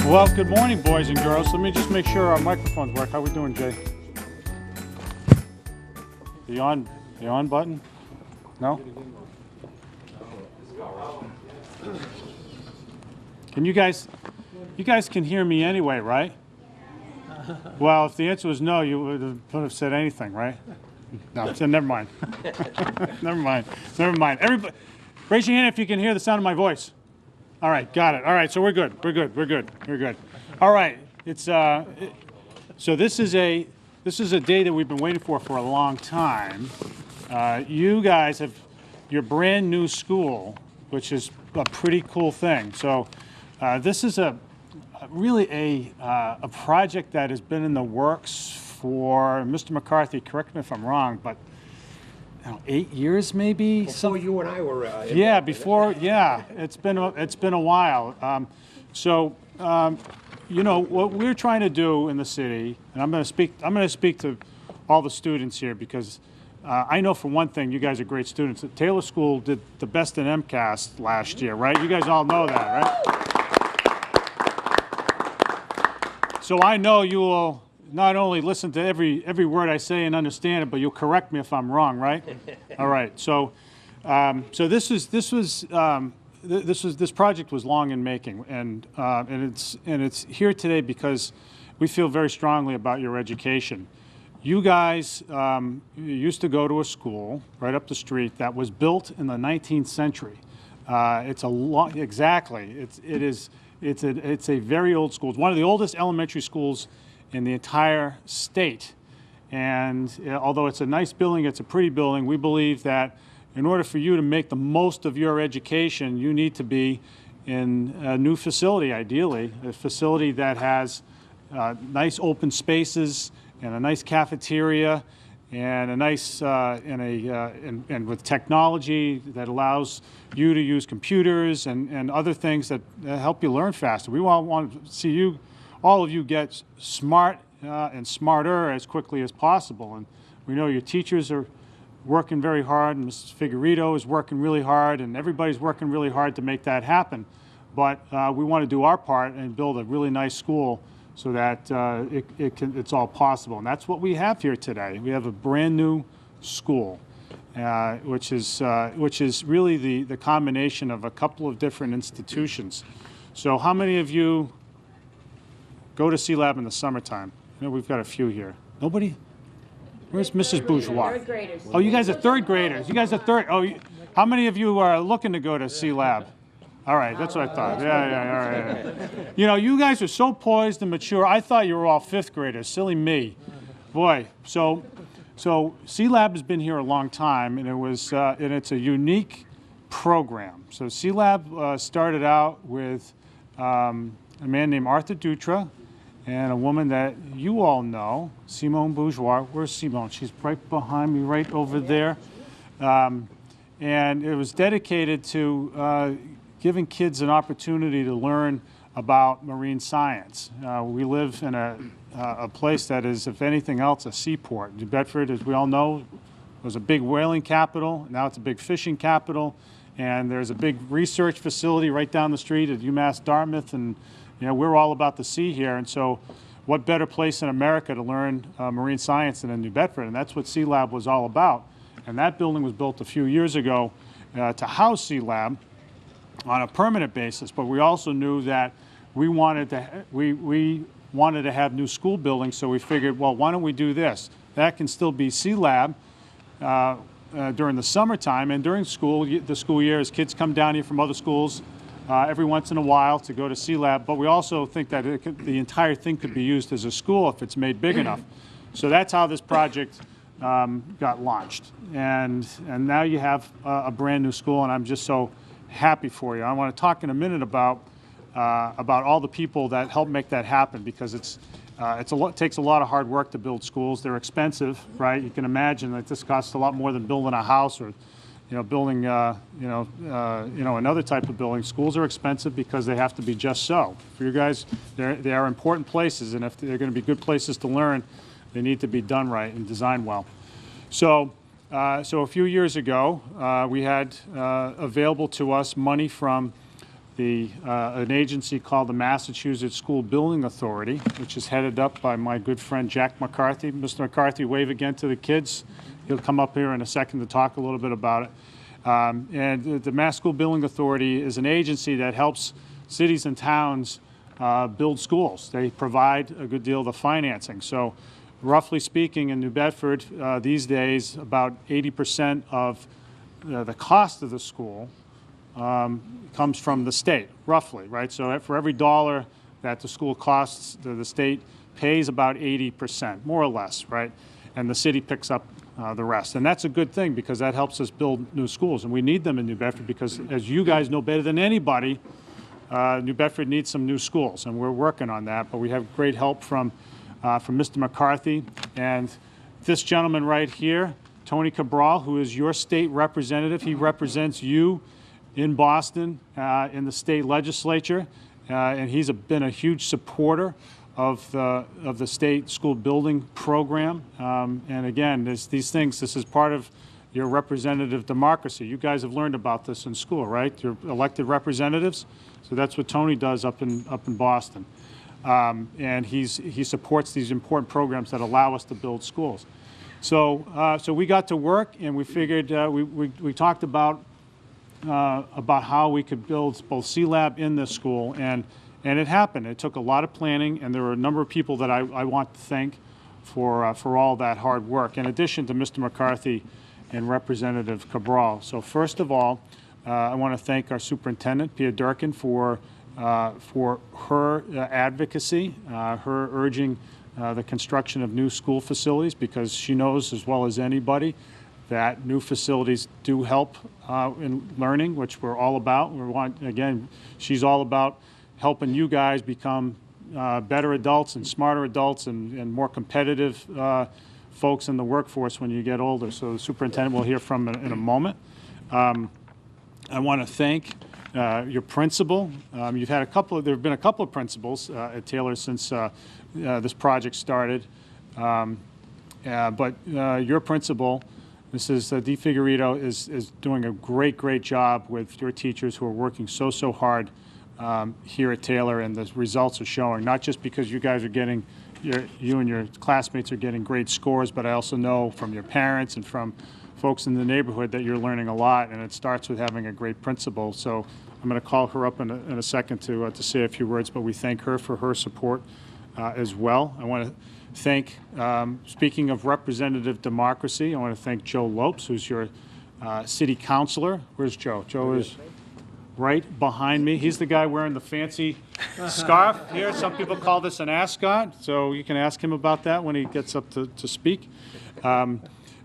Well, good morning, boys and girls. Let me just make sure our microphones work. How we doing, Jay? The on button? No? Can you guys can hear me anyway, right? Well, if the answer was no, you wouldn't have said anything, right? No, so never mind. Never mind. Everybody, raise your hand if you can hear the sound of my voice. All right, got it. All right, so we're good. All right, it's so this is a day that we've been waiting for a long time. You guys have your brand new school, which is a pretty cool thing. So this is really a project that has been in the works for, Mr. McCarthy, correct me if I'm wrong, but 8 years maybe. Before you and I were. Yeah, before. Yeah, it's been a while. You know what we're trying to do in the city, and I'm going to speak to all the students here because I know for one thing, you guys are great students. The Taylor School did the best in MCAS last year, right? You guys all know that, right? So I know you will not only listen to every word I say and understand it, but you'll correct me if I'm wrong, right? All right. So, this project was long in making, and it's here today because we feel very strongly about your education. You guys used to go to a school right up the street that was built in the 19th century. It's a long, exactly. It's a very old school. It's one of the oldest elementary schools in the entire state. And although it's a nice building, it's a pretty building, we believe that in order for you to make the most of your education, you need to be in a new facility, ideally, a facility that has nice open spaces and a nice cafeteria and a nice and with technology that allows you to use computers and other things that help you learn faster. We want to see all of you get smart and smarter as quickly as possible. And we know your teachers are working very hard, and Mrs. Figueredo is working really hard, and everybody's working really hard to make that happen. But we want to do our part and build a really nice school so that it's all possible. And that's what we have here today. We have a brand new school, which is really the combination of a couple of different institutions. So how many of you go to Sealab in the summertime? I know we've got a few here. Nobody? Where's Mrs. Bourgeois? Third graders. Oh, you guys are third graders. You guys are third. Oh, how many of you are looking to go to Sealab? All right, that's what I thought. Yeah, all right. You know, you guys are so poised and mature. I thought you were all fifth graders. Silly me. Boy, so Sealab has been here a long time, and it's a unique program. So Sealab started out with a man named Arthur Dutra, and a woman that you all know, Simone Bourgeois. Where's Simone? She's right behind me, right over there. And it was dedicated to giving kids an opportunity to learn about marine science. We live in a place that is, if anything else, a seaport. New Bedford, as we all know, was a big whaling capital. Now it's a big fishing capital. And there's a big research facility right down the street at UMass Dartmouth, and we're all about the sea here, and so what better place in America to learn marine science than in New Bedford? And that's what Sealab was all about. And that building was built a few years ago to house Sealab on a permanent basis. But we also knew that we wanted to have new school buildings, so we figured, well, why don't we do this? That can still be Sealab during the summertime, and during the school year, as kids come down here from other schools every once in a while to go to Sealab, but we also think that the entire thing could be used as a school if it's made big enough. So that's how this project got launched. And now you have a brand new school, and I'm just so happy for you. I want to talk in a minute about all the people that help make that happen, because it takes a lot of hard work to build schools. They're expensive, right? You can imagine that this costs a lot more than building a house or building, another type of building. Schools are expensive because they have to be just so. For you guys, they are important places, and if they're going to be good places to learn, they need to be done right and designed well. So a few years ago, we had available to us money from an agency called the Massachusetts School Building Authority, which is headed up by my good friend Jack McCarthy. Mr. McCarthy, wave again to the kids. He'll come up here in a second to talk a little bit about it. And the Mass School Building Authority is an agency that helps cities and towns build schools. They provide a good deal of the financing. So roughly speaking, in New Bedford these days, about 80% of the cost of the school comes from the state, roughly, right? So for every dollar that the school costs, the state pays about 80%, more or less, right? And the city picks up the rest. And that's a good thing because that helps us build new schools. And we need them in New Bedford because, as you guys know better than anybody, New Bedford needs some new schools, and we're working on that. But we have great help from Mr. McCarthy and this gentleman right here, Tony Cabral, who is your state representative. He represents you in Boston in the state legislature, and he's been a huge supporter of the state school building program. And again, these things, this is part of your representative democracy. You guys have learned about this in school, right? You're elected representatives. So that's what Tony does up in Boston. And he supports these important programs that allow us to build schools. So we got to work, and we figured we talked about how we could build both Sealab in this school, and it happened. It took a lot of planning, and there were a number of people that I want to thank for all that hard work, in addition to Mr. McCarthy and Representative Cabral. So first of all, I want to thank our superintendent, Pia Durkin, for her advocacy, her urging the construction of new school facilities, because she knows as well as anybody that new facilities do help in learning, which we're all about. Again, she's all about helping you guys become better adults and smarter adults and more competitive folks in the workforce when you get older. So the superintendent we'll hear from in a moment. I want to thank your principal. There have been a couple of principals at Taylor since this project started, but your principal, Mrs. DeFigurito, is doing a great job with your teachers who are working so hard here at Taylor, and the results are showing, not just because you guys are getting, you and your classmates are getting great scores, but I also know from your parents and from folks in the neighborhood that you're learning a lot, and it starts with having a great principal. So I'm going to call her up in a second to say a few words, but we thank her for her support as well. I want to thank, speaking of representative democracy, I want to thank Joe Lopes, who's your city councilor. Where's Joe? Joe is right behind me. He's the guy wearing the fancy scarf here. Some people call this an ascot, so you can ask him about that when he gets up to speak.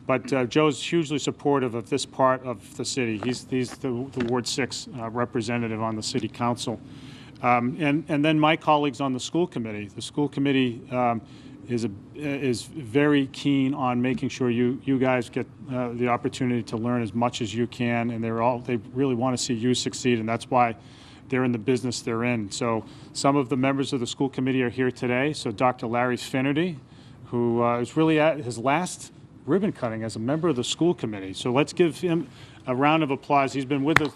But Joe's hugely supportive of this part of the city. He's the Ward 6 representative on the city council. And then my colleagues on the school committee. The school committee is very keen on making sure you guys get the opportunity to learn as much as you can, and they really want to see you succeed, and that's why they're in the business they're in. So some of the members of the school committee are here today. So Dr. Larry Finnerty, who is really at his last ribbon cutting as a member of the school committee. So let's give him a round of applause. He's been with the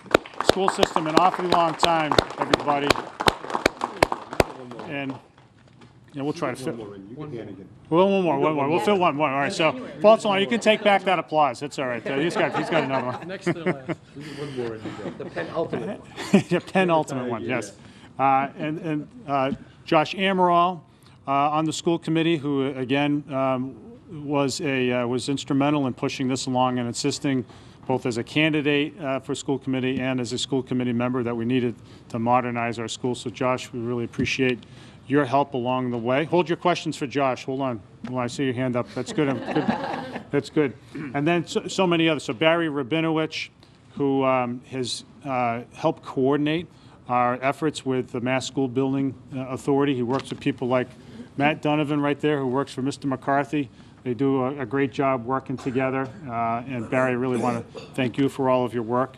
school system an awfully long time, everybody. And we'll try to fit one more. We'll fit one more. All right. So, false alarm. You can take back that applause. It's all right. He's got another one. Next to the last. One more. The penultimate one. The penultimate one. Yes. And Josh Amaral on the school committee, who again was instrumental in pushing this along and insisting, both as a candidate for school committee and as a school committee member, that we needed to modernize our schools. So, Josh, we really appreciate your help along the way. Hold your questions for Josh. Hold on. Well, I see your hand up. That's good. That's good. And then so many others. So Barry Rabinowitz, who has helped coordinate our efforts with the Mass School Building Authority. He works with people like Matt Donovan right there, who works for Mr. McCarthy. They do a great job working together. And Barry, I really want to thank you for all of your work.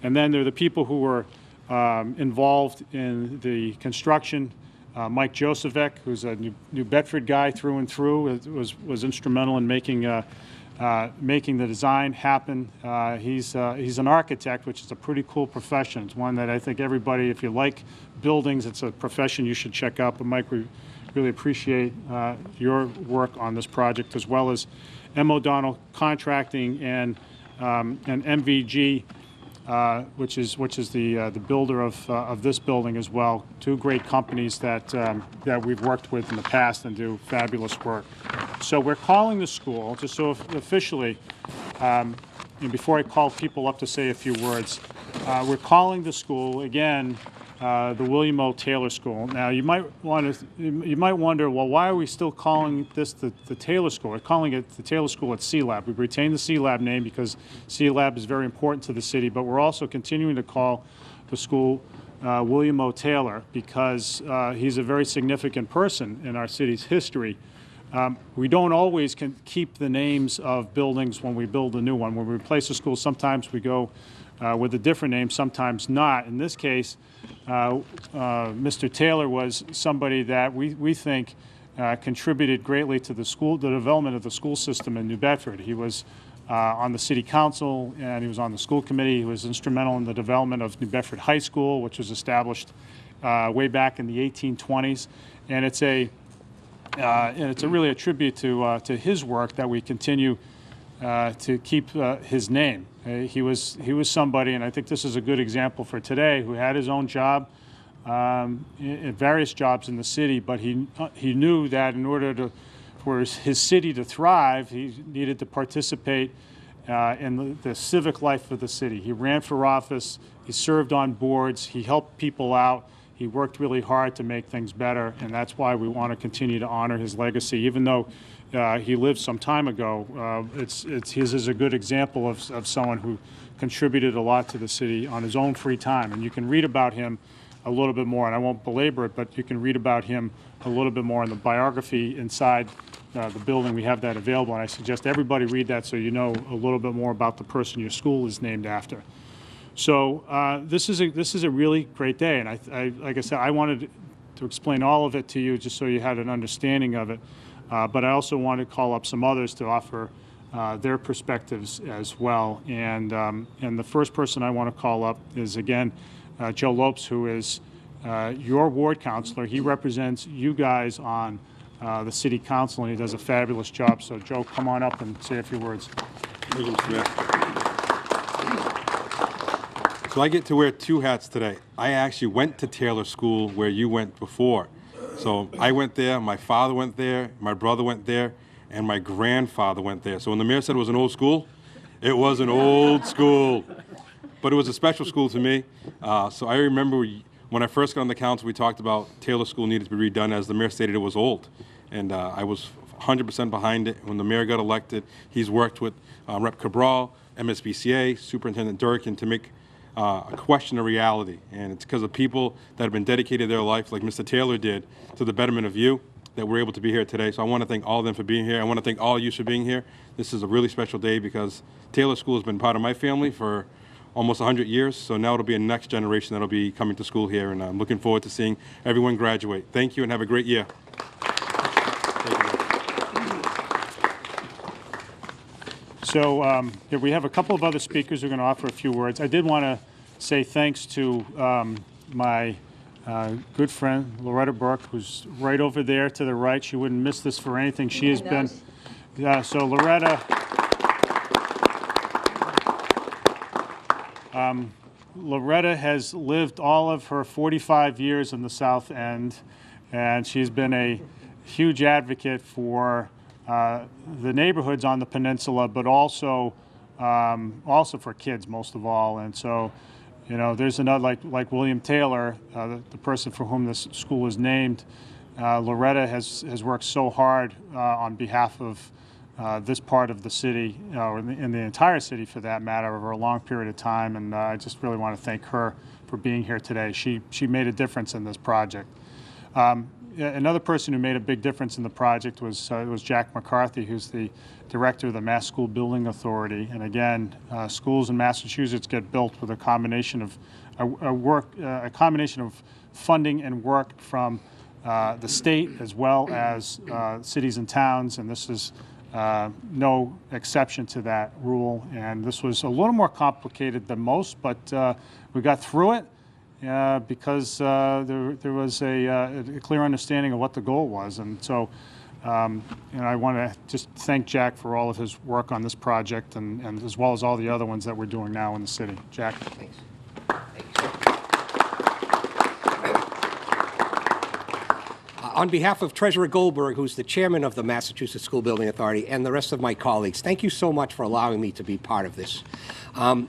And then there are the people who were involved in the construction. Mike Josephek, who's a New Bedford guy through and through, was instrumental in making making the design happen. He's an architect, which is a pretty cool profession. It's one that I think everybody, if you like buildings, it's a profession you should check out. But Mike, we really appreciate your work on this project, as well as M. O'Donnell Contracting and MVG, which is the builder of this building as well. Two great companies that we've worked with in the past and do fabulous work. So we're calling the school, just so officially, and before I call people up to say a few words, we're calling the school again the William O. Taylor School. Now you might wonder, well, why are we still calling this the Taylor School? We're calling it the Taylor School at Sealab. We've retained the Sealab name because Sealab is very important to the city, but we're also continuing to call the school William O. Taylor because he's a very significant person in our city's history. We don't always keep the names of buildings when we build a new one. When we replace a school, sometimes we go with a different name, sometimes not. In this case, Mr. Taylor was somebody that we think contributed greatly to the development of the school system in New Bedford. He was on the city council and he was on the school committee. He was instrumental in the development of New Bedford High School, which was established way back in the 1820s. And it's really a tribute to his work that we continue to keep his name. He was somebody, and I think this is a good example for today, who had his own job, various jobs in the city, but he knew that in order for his city to thrive, he needed to participate in the civic life of the city. He ran for office, he served on boards, he helped people out, he worked really hard to make things better, and that's why we want to continue to honor his legacy, even though he lived some time ago. His is a good example of someone who contributed a lot to the city on his own free time. And you can read about him a little bit more, and I won't belabor it, but you can read about him a little bit more in the biography inside the building. We have that available, and I suggest everybody read that so you know a little bit more about the person your school is named after. So this is a really great day, and I like I said, I wanted to explain all of it to you just so you had an understanding of it. But I also want to call up some others to offer their perspectives as well. And the first person I want to call up is, again, Joe Lopes, who is your ward counselor. He represents you guys on the city council, and he does a fabulous job. So, Joe, come on up and say a few words. So I get to wear two hats today. I actually went to Taylor School where you went before. So I went there, my father went there, my brother went there, and my grandfather went there. So when the mayor said it was an old school, it was an old school. But it was a special school to me. So I remember when I first got on the council, we talked about Taylor School needed to be redone, as the mayor stated it was old. And I was 100% behind it. When the mayor got elected, he's worked with Rep. Cabral, MSBCA, Superintendent Durkin to make a question of reality. And it's because of people that have been dedicated their life, like Mr. Taylor did, to the betterment of you, that we're able to be here today. So I want to thank all of them for being here. I want to thank all of you for being here. This is a really special day because Taylor School has been part of my family for almost 100 years. So now it'll be a next generation that'll be coming to school here, and I'm looking forward to seeing everyone graduate. Thank you and have a great year. So yeah, we have a couple of other speakers who are going to offer a few words. I did want to say thanks to my good friend Loretta Burke, who's right over there to the right. She wouldn't miss this for anything. She has been, so Loretta, Loretta has lived all of her 45 years in the South End, and she's been a huge advocate for the neighborhoods on the peninsula, but also for kids most of all. And so, you know, there's another like William Taylor, the person for whom this school is named. Loretta has worked so hard on behalf of this part of the city, or in the entire city for that matter, over a long period of time. And I just really want to thank her for being here today. She made a difference in this project. Another person who made a big difference in the project was Jack McCarthy, who's the director of the Mass School Building Authority. And again, schools in Massachusetts get built with a combination of a combination of funding and work from the state as well as cities and towns. And this is no exception to that rule. And this was a little more complicated than most, but we got through it because there was a clear understanding of what the goal was. And so and I want to just thank Jack for all of his work on this project, and as well as all the other ones that we're doing now in the city. Jack. Thanks. On behalf of Treasurer Goldberg, who's the chairman of the Massachusetts School Building Authority, and the rest of my colleagues, thank you so much for allowing me to be part of this. You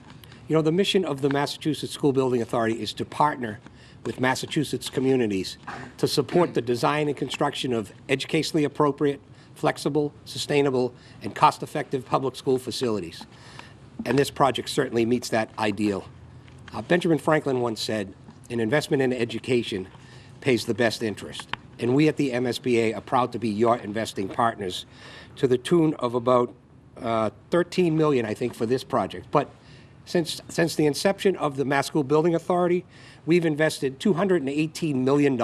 know, the mission of the Massachusetts School Building Authority is to partner with Massachusetts communities to support the design and construction of educationally appropriate, flexible, sustainable, and cost-effective public school facilities. And this project certainly meets that ideal. Benjamin Franklin once said, "An investment in education pays the best interest." And we at the MSBA are proud to be your investing partners to the tune of about $13 million, I think, for this project. But since the inception of the Mass School Building Authority, we've invested $218 million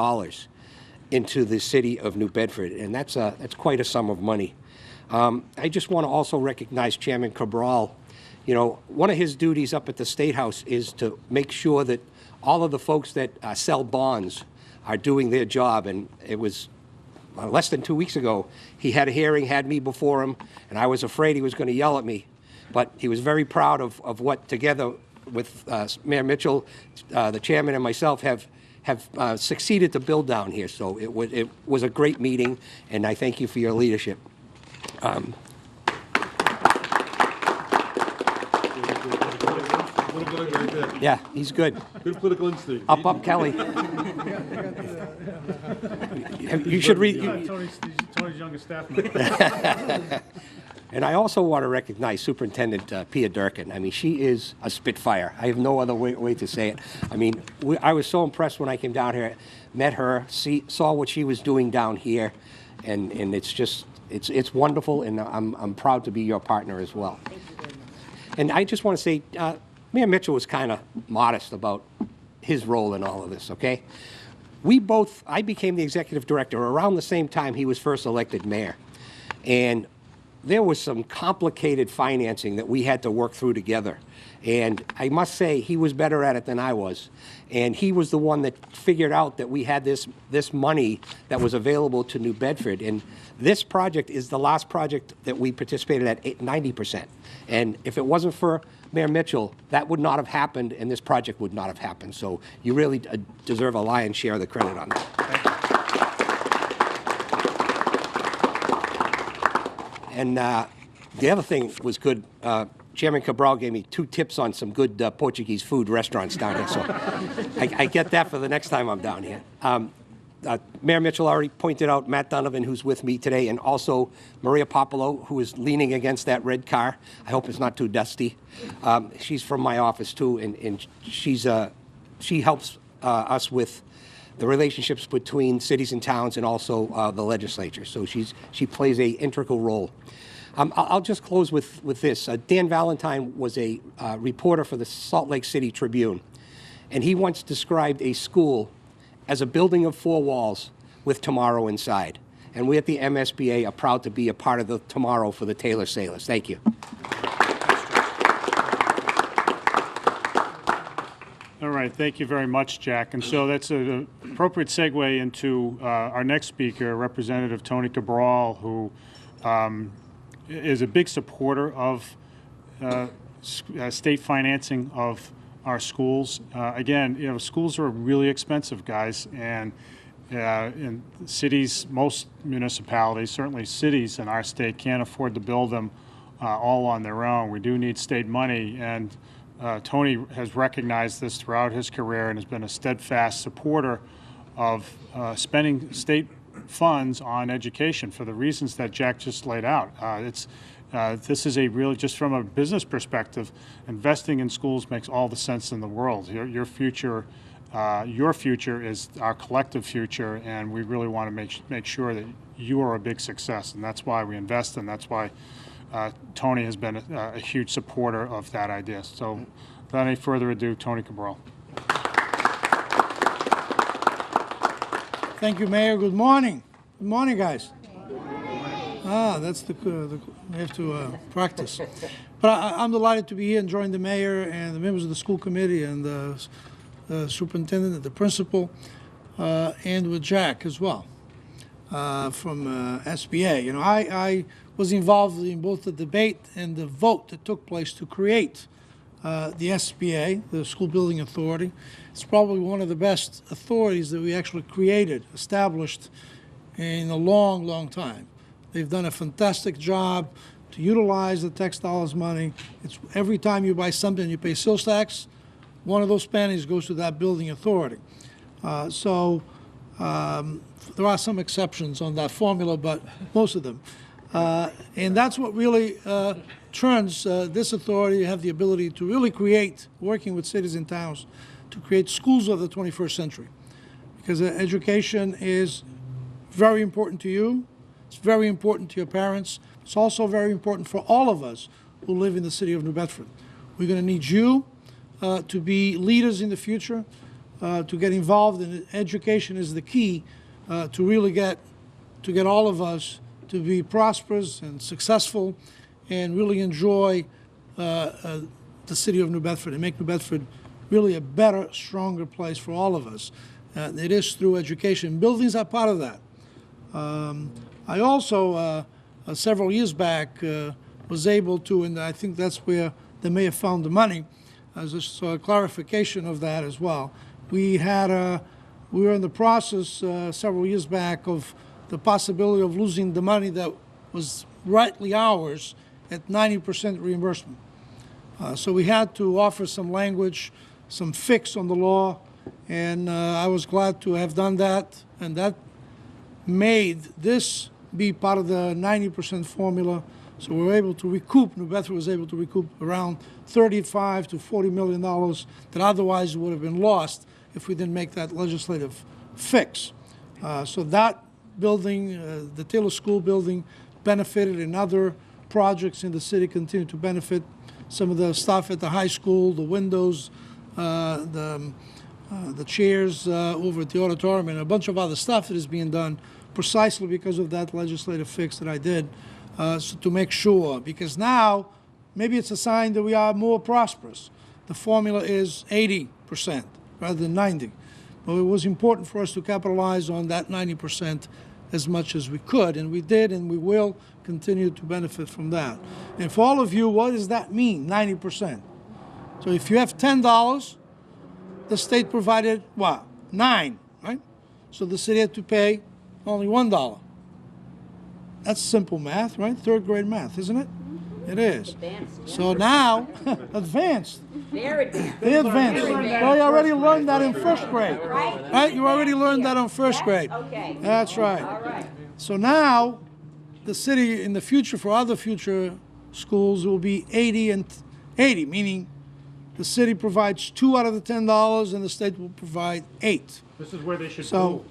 into the city of New Bedford, and that's quite a sum of money. I just want to also recognize Chairman Cabral. You know, one of his duties up at the State House is to make sure that all of the folks that sell bonds are doing their job, and it was less than 2 weeks ago, he had a hearing, had me before him, and I was afraid he was going to yell at me. But he was very proud of what, together with Mayor Mitchell, the chairman, and myself, have succeeded to build down here. So it was a great meeting, and I thank you for your leadership. Yeah, he's good. Good political instinct. Up, Kelly. You should read. Tony's youngest staff member. And I also want to recognize Superintendent Pia Durkin. I mean, she is a spitfire. I have no other way to say it. I mean, I was so impressed when I came down here, met her, saw what she was doing down here, and it's just, it's wonderful, and I'm proud to be your partner as well. Thank you very much. And I just want to say, Mayor Mitchell was kind of modest about his role in all of this, okay? I became the executive director around the same time he was first elected mayor. And there was some complicated financing that we had to work through together. And I must say, he was better at it than I was. And he was the one that figured out that we had this money that was available to New Bedford. And this project is the last project that we participated at 90%. And if it wasn't for Mayor Mitchell, that would not have happened, and this project would not have happened. So you really deserve a lion's share of the credit on that. And the other thing was good. Chairman Cabral gave me 2 tips on some good Portuguese food restaurants down here, so I get that for the next time I'm down here. Mayor Mitchell already pointed out Matt Donovan, who's with me today, and also Maria Popolo, who is leaning against that red car. I hope it's not too dusty. She's from my office, too, and she helps us with the relationships between cities and towns and also the legislature. So she plays an integral role. I'll just close with this. Dan Valentine was a reporter for the Salt Lake City Tribune, and he once described a school as a building of 4 walls with tomorrow inside. And we at the MSBA are proud to be a part of the tomorrow for the Taylor Sailors. Thank you. All right, thank you very much, Jack. And so that's an appropriate segue into our next speaker, Representative Tony Cabral, who is a big supporter of state financing of our schools. Again, you know, schools are really expensive, guys, and in cities, most municipalities, certainly cities in our state, can't afford to build them all on their own. We do need state money, and Tony has recognized this throughout his career and has been a steadfast supporter of spending state funds on education for the reasons that Jack just laid out. This is a real, just from a business perspective, investing in schools makes all the sense in the world. Your future is our collective future, and we really want to make sure that you are a big success, and that's why we invest, and that's why Tony has been a huge supporter of that idea. So without any further ado, Tony Cabral. Thank you, Mayor. Good morning. Good morning, guys. That's we have to practice. But I'm delighted to be here and join the mayor and the members of the school committee and the superintendent and the principal, and with Jack as well from SBA. You know, I was involved in both the debate and the vote that took place to create the SBA, the School Building Authority. It's probably one of the best authorities that we actually created, established in a long, long time. They've done a fantastic job to utilize the tax dollars money. It's every time you buy something, you pay sales tax, one of those pennies goes to that building authority. There are some exceptions on that formula, but most of them. And that's what really turns this authority to have the ability to really create, working with cities and towns, to create schools of the 21st century. Because education is very important to you. It's very important to your parents. It's also very important for all of us who live in the city of New Bedford. We're going to need you to be leaders in the future, to get involved in it. Education is the key to really get all of us to be prosperous and successful and really enjoy the city of New Bedford and make New Bedford really a better, stronger place for all of us. It is through education. Buildings are part of that. I also, several years back, was able to, and I think that's where the mayor found the money, as a clarification of that as well. We were in the process several years back of the possibility of losing the money that was rightly ours at 90% reimbursement. So we had to offer some language, some fix on the law, and I was glad to have done that, and that made this be part of the 90% formula. So we were able to recoup, New Bedford was able to recoup around $35 to $40 million that otherwise would have been lost if we didn't make that legislative fix. So that building, the Taylor School building, benefited, and other projects in the city continue to benefit. Some of the stuff at the high school, the windows, the chairs over at the auditorium, and a bunch of other stuff that is being done precisely because of that legislative fix that I did, so to make sure, because now maybe it's a sign that we are more prosperous. The formula is 80% rather than 90%. But it was important for us to capitalize on that 90% as much as we could, and we did, and we will continue to benefit from that. And for all of you, what does that mean, 90%? So if you have $10, the state provided what? 9, right? So the city had to pay only $1. That's simple math, right? Third grade math, isn't it? It is. Advanced, yeah. So now, advanced. They're advanced. They're advanced. Very advanced. Well, you already learned that in first grade. Right? You already learned that in first grade. Okay. That's right. All right. So now, the city in the future, for other future schools, will be 80 and 80, meaning the city provides 2 out of the $10 and the state will provide 8. This is where they should So, move.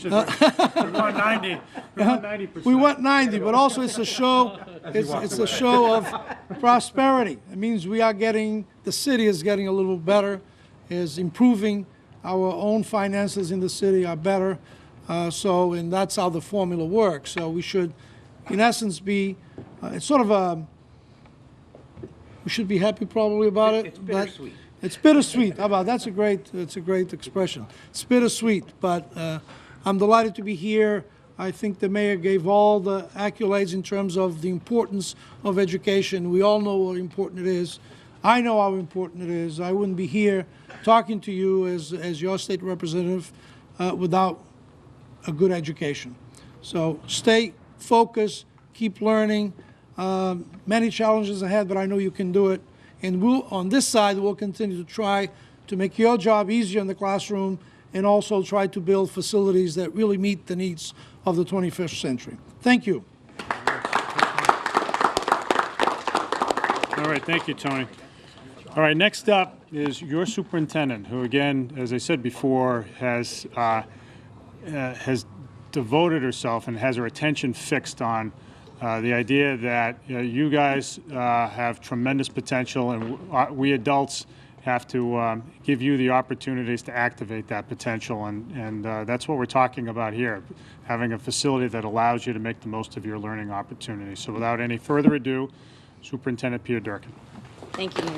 We want 90. We want 90%. we want 90, but also it's a show. It's a show of prosperity. It means we are getting, the city is getting a little better, is improving. Our own finances in the city are better. And that's how the formula works. So we should, in essence, be. It's sort of a. We should be happy probably about it. It's bittersweet. It's bittersweet. How about that's a great expression. It's bittersweet, but I'm delighted to be here. I think the mayor gave all the accolades in terms of the importance of education. We all know how important it is. I know how important it is. I wouldn't be here talking to you as your state representative without a good education. So stay focused, keep learning. Many challenges ahead, but I know you can do it. And on this side, we'll continue to try to make your job easier in the classroom and also try to build facilities that really meet the needs of the 21st century. Thank you. All right, thank you, Tony. All right, next up is your superintendent, who, again, as I said before, has devoted herself and has her attention fixed on the idea that you guys have tremendous potential, and we adults have to give you the opportunities to activate that potential, and that's what we're talking about here, having a facility that allows you to make the most of your learning opportunities. So without any further ado, Superintendent Pia Durkin. Thank you, Mayor.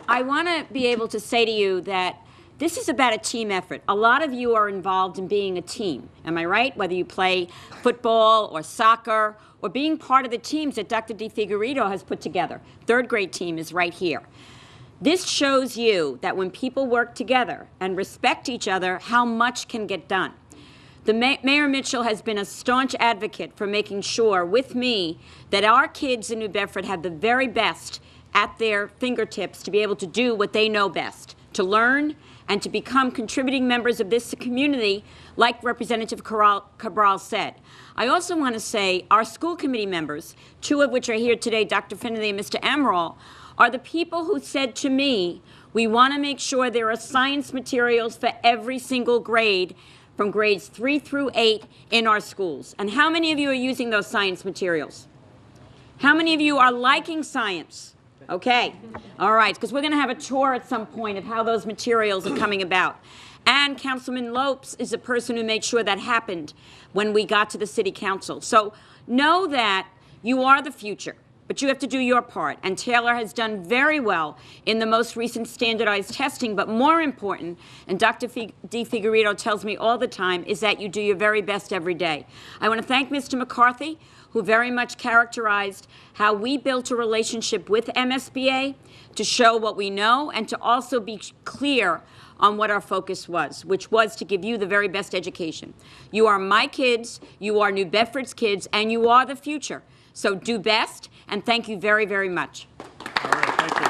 I want to be able to say to you that this is about a team effort. A lot of you are involved in being a team. Am I right? Whether you play football or soccer or being part of the teams that Dr. DeFigurito has put together. Third grade team is right here. This shows you that when people work together and respect each other, how much can get done. Mayor Mitchell has been a staunch advocate for making sure, with me, that our kids in New Bedford have the very best at their fingertips to be able to do what they know best, to learn and to become contributing members of this community, like Representative Cabral said. I also want to say our school committee members, two of which are here today, Dr. Finley and Mr. Amaral, are the people who said to me, we want to make sure there are science materials for every single grade from grades 3 through 8 in our schools. And how many of you are using those science materials? How many of you are liking science? Okay, all right, because we're going to have a tour at some point of how those materials are coming about. And Councilman Lopes is the person who made sure that happened when we got to the City Council. So know that you are the future, but you have to do your part. And Taylor has done very well in the most recent standardized testing, but more important, and Dr. DeFigurito tells me all the time, is that you do your very best every day. I want to thank Mr. McCarthy, who very much characterized how we built a relationship with MSBA to show what we know and to also be clear on what our focus was, which was to give you the very best education. You are my kids, you are New Bedford's kids, and you are the future. So do best, and thank you very, very much. All right, thank you.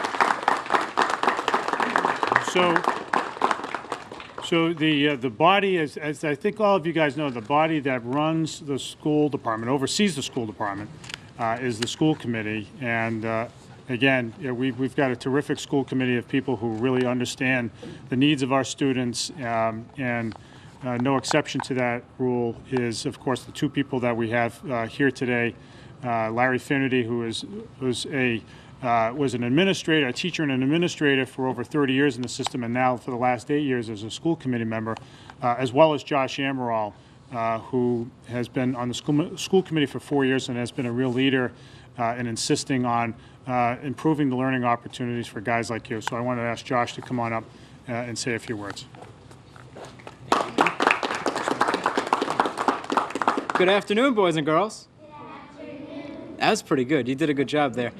So the body, as I think all of you guys know, the body that runs the school department, oversees the school department, is the school committee. And again, we've got a terrific school committee of people who really understand the needs of our students. And no exception to that rule is, of course, the two people that we have here today. Larry Finnerty, who was an administrator, a teacher and an administrator for over 30 years in the system, and now for the last 8 years as a school committee member, as well as Josh Amaral, who has been on the school committee for 4 years and has been a real leader in insisting on improving the learning opportunities for guys like you. So I want to ask Josh to come on up and say a few words. Good afternoon, boys and girls. That was pretty good. You did a good job there.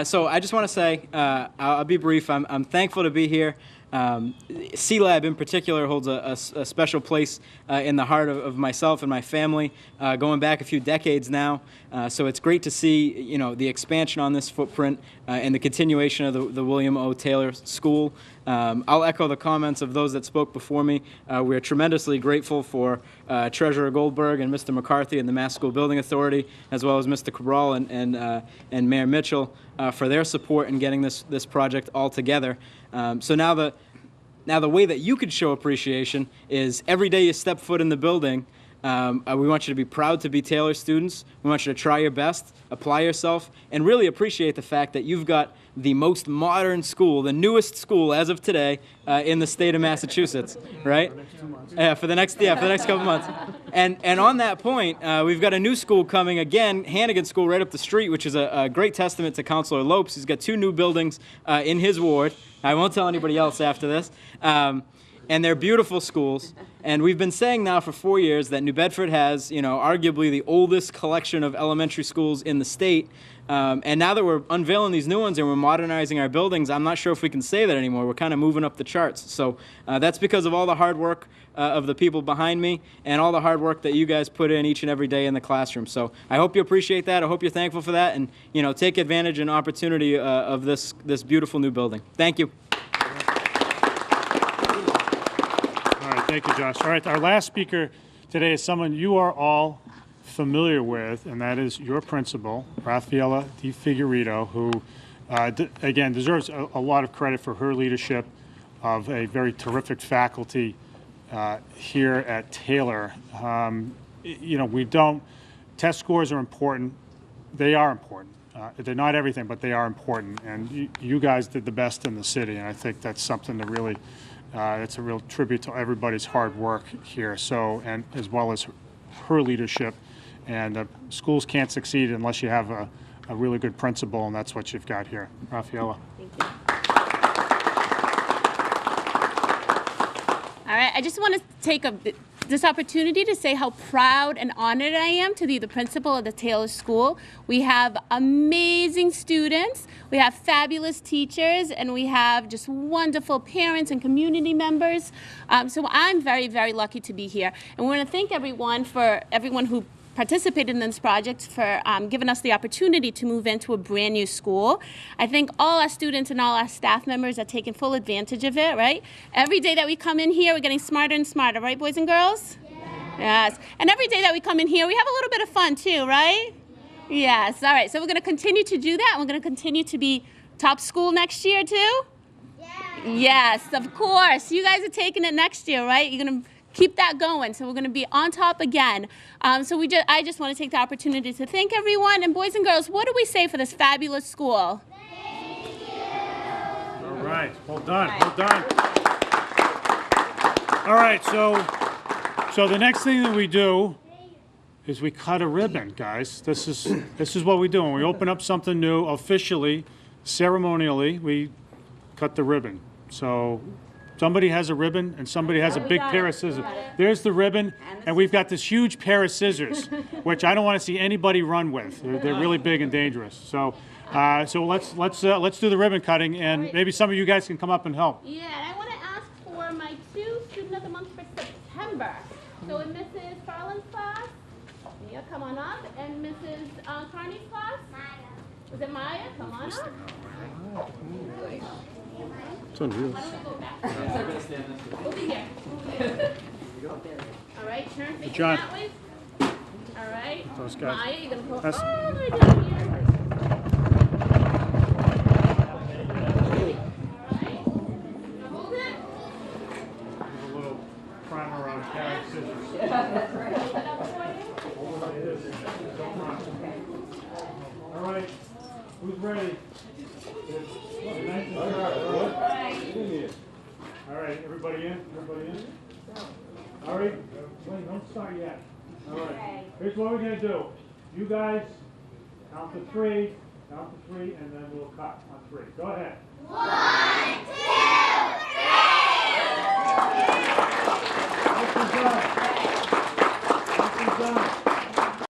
So I just want to say, I'll be brief. I'm thankful to be here. Sealab in particular holds a special place in the heart of myself and my family, going back a few decades now. So it's great to see, the expansion on this footprint and the continuation of the William O. Taylor School. I'll echo the comments of those that spoke before me. We're tremendously grateful for Treasurer Goldberg and Mr. McCarthy and the Mass School Building Authority, as well as Mr. Cabral and Mayor Mitchell for their support in getting this project all together. So now the way that you could show appreciation is every day you step foot in the building, we want you to be proud to be Taylor students. We want you to try your best, apply yourself, and really appreciate the fact that you've got the most modern school, the newest school as of today in the state of Massachusetts, right? For the next couple months. And on that point, we've got a new school coming again, Hannigan School, right up the street, which is a great testament to Councilor Lopes. He's got 2 new buildings in his ward. I won't tell anybody else after this. And they're beautiful schools. And we've been saying now for 4 years that New Bedford has, arguably the oldest collection of elementary schools in the state. And now that we're unveiling these new ones and we're modernizing our buildings, I'm not sure if we can say that anymore. We're kind of moving up the charts. So that's because of all the hard work of the people behind me and all the hard work that you guys put in each and every day in the classroom. So I hope you appreciate that. I hope you're thankful for that, and take advantage and opportunity of this beautiful new building. Thank you. All right, thank you, Josh. All right, our last speaker today is someone you are all familiar with, and that is your principal, Rafaela DeFigurito, who, again, deserves a lot of credit for her leadership of a very terrific faculty here at Taylor. Test scores are important. They are important. They're not everything, but they are important. And you guys did the best in the city, and I think that's something to really, it's a real tribute to everybody's hard work here. So, and as well as her leadership. And schools can't succeed unless you have a really good principal, and that's what you've got here. Rafaela. Thank you. All right, I just want to take this opportunity to say how proud and honored I am to be the principal of the Taylor School. We have amazing students, we have fabulous teachers, and we have just wonderful parents and community members. So I'm very, very lucky to be here. And we want to thank everyone who participated in this project for giving us the opportunity to move into a brand new school. I think all our students and all our staff members are taking full advantage of it, right? Every day that we come in here, we're getting smarter and smarter, right, boys and girls? Yes. And every day that we come in here, we have a little bit of fun too, right? Yes. All right. So we're going to continue to do that. We're going to continue to be top school next year too? Yes, of course. You guys are taking it next year, right? You're going to keep that going. So we're going to be on top again. I just want to take the opportunity to thank everyone. And boys and girls, what do we say for this fabulous school? Thank you. All right. Well done. Well done. All right. So the next thing that we do is we cut a ribbon, guys. This is what we do. When we open up something new, officially, ceremonially, we cut the ribbon. So somebody has a ribbon and somebody has a big pair of scissors. There's the ribbon, and we've got this huge pair of scissors, which I don't want to see anybody run with. They're really big and dangerous. So let's do the ribbon cutting, and maybe some of you guys can come up and help. Yeah, and I want to ask for my 2 Student of the Month for September. So in Mrs. Farland's class, Mia, come on up, and Mrs. Carney's class? Maya. Was it Maya? Come on up. It's unreal. Over here. All right, turn facing John. that way. All right. Those guys. Maya, you're going to pull That's- all the way down here. All right. Now hold it. A little primer on carrot scissors. Hold it up for you. All right. Who's ready? All right, everybody in? Everybody in? All right, wait, don't start yet. All right, here's what we're gonna do. You guys count to 3, and then we'll cut on 3. Go ahead. 1, 2, 3.